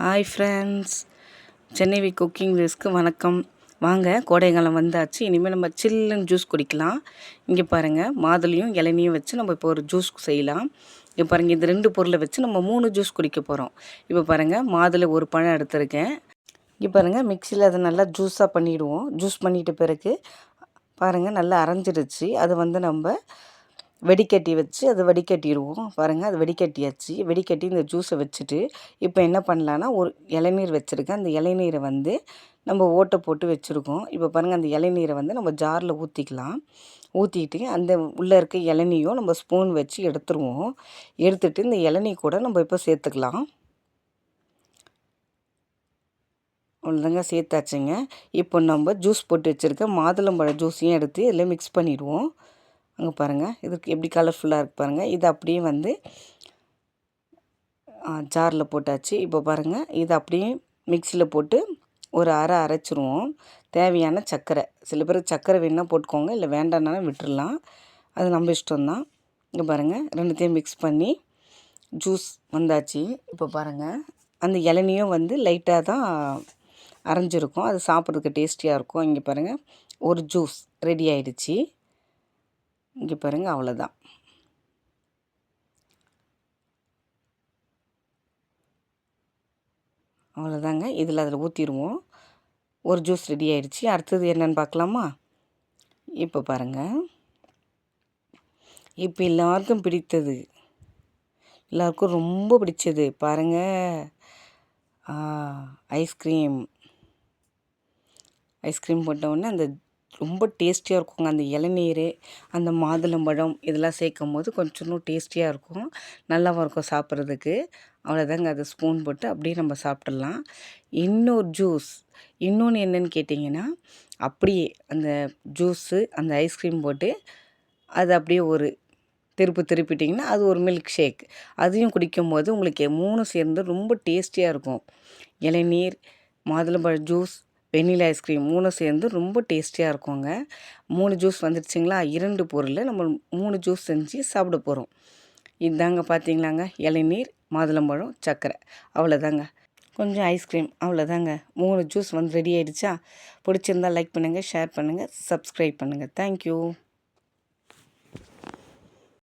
Hi friends, Chennai V cooking வீஸ்க்கு வணக்கம். வாங்க, கோடைக்காலம் வந்தாச்சு. இனிமேல் நம்ம சில்லுன்னு ஜூஸ் குடிக்கலாம். இங்கே பாருங்கள், மாதுளையும் இளநியும் வச்சு நம்ம இப்போ ஒரு ஜூஸ் செய்யலாம். இப்போ பாருங்கள், இந்த 2 பொருளை வச்சு நம்ம 3 ஜூஸ் குடிக்க போகிறோம். இப்போ பாருங்கள், மாதுளை ஒரு பழம் எடுத்துருக்கேன். இங்கே பாருங்கள், மிக்சியில் அதை நல்லா ஜூஸாக பண்ணிவிடுவோம். ஜூஸ் பண்ணிட்ட பிறகு பாருங்கள், நல்லா அரைஞ்சிடுச்சு. அது நம்ம வடிகட்டி வச்சு அதை வடிகட்டிடுவோம். பாருங்கள், அது வடிகட்டியாச்சு. வடிகட்டி இந்த ஜூஸை வச்சுட்டு இப்போ என்ன பண்ணலான்னா, ஒரு இளநீர் வச்சுருக்கேன். அந்த இளநீரை நம்ம ஓட்டை போட்டு வச்சுருக்கோம். இப்போ பாருங்கள், அந்த இளநீரை நம்ம ஜாரில் ஊற்றிக்கலாம். ஊற்றிட்டு அந்த உள்ளே இருக்க இளநியும் நம்ம ஸ்பூன் வச்சு எடுத்துருவோம். எடுத்துகிட்டு இந்த இளநீ கூட நம்ம இப்போ சேர்த்துக்கலாம். அவ்வளோதாங்க, சேர்த்தாச்சுங்க. இப்போ நம்ம ஜூஸ் போட்டு வச்சுருக்க மாதுளம்பழ ஜூஸையும் எடுத்து இதில் மிக்ஸ் பண்ணிவிடுவோம். அங்கே பாருங்கள், இதுக்கு எப்படி கலர்ஃபுல்லாக இருக்குது பாருங்கள். இது அப்படியே ஜாரில் போட்டாச்சு. இப்போ பாருங்கள், இது அப்படியே மிக்சியில் போட்டு ஒரு அரைச்சிருவோம். தேவையான சர்க்கரை, சில பேர் சர்க்கரை வேணுன்னா போட்டுக்கோங்க, இல்லை வேண்டாம்னாலும் விட்டுடலாம். அது நம்ம இஷ்டம்தான். இங்கே பாருங்கள், ரெண்டுத்தையும் மிக்ஸ் பண்ணி ஜூஸ் வந்தாச்சு. இப்போ பாருங்கள், அந்த இளநியும் லைட்டாக தான் அரைஞ்சிருக்கும். அது சாப்பிட்றதுக்கு டேஸ்டியாக இருக்கும். இங்கே பாருங்கள், ஒரு ஜூஸ் ரெடி ஆகிடுச்சி. இங்கே பாருங்கள், அவ்வளோதான். அவ்வளோதாங்க. அதில் ஊற்றிடுவோம். ஒரு ஜூஸ் ரெடி ஆகிடுச்சி. அடுத்தது என்னென்னு பார்க்கலாமா? இப்போ பாருங்கள், இப்போ எல்லாருக்கும் பிடித்தது, எல்லாருக்கும் ரொம்ப பிடிச்சது பாருங்கள், ஐஸ்கிரீம். ஐஸ்கிரீம் போட்டவுடனே அந்த ரொம்ப டேஸ்டியாக இருக்குங்க. அந்த இளநீர், அந்த மாதுளம்பழம் இதெல்லாம் சேர்க்கும் போது கொஞ்சம் டேஸ்டியாக இருக்கும், நல்லாவும் இருக்கும் சாப்பிட்றதுக்கு. அவ்வளோதாங்க, அது ஸ்பூன் போட்டு அப்படியே நம்ம சாப்பிட்றலாம். இன்னொரு ஜூஸ், இன்னொன்று என்னென்னு கேட்டிங்கன்னா, அப்படியே அந்த ஜூஸு அந்த ஐஸ்கிரீம் போட்டு அது அப்படியே ஒரு திருப்பிட்டிங்கன்னா அது ஒரு மில்க் ஷேக். அதையும் குடிக்கும்போது உங்களுக்கு 3 சேர்ந்து ரொம்ப டேஸ்டியாக இருக்கும். இளநீர், மாதுளம்பழ ஜூஸ், வெண்ணிலா ஐஸ்கிரீம் 3 சேர்ந்து ரொம்ப டேஸ்டியாக இருக்குங்க. 3 ஜூஸ் வந்துடுச்சிங்களா? 2 பொருள் நம்ம 3 ஜூஸ் செஞ்சு சாப்பிட போகிறோம். இதாங்க, பார்த்தீங்களாங்க, இளநீர், மாதுளம்பழம், சர்க்கரை, அவ்வளோதாங்க. கொஞ்சம் ஐஸ்கிரீம், அவ்வளோதாங்க. 3 ஜூஸ் ரெடி ஆகிடுச்சா? பிடிச்சிருந்தால் லைக் பண்ணுங்கள், ஷேர் பண்ணுங்கள், சப்ஸ்கிரைப் பண்ணுங்கள். தேங்க்யூ.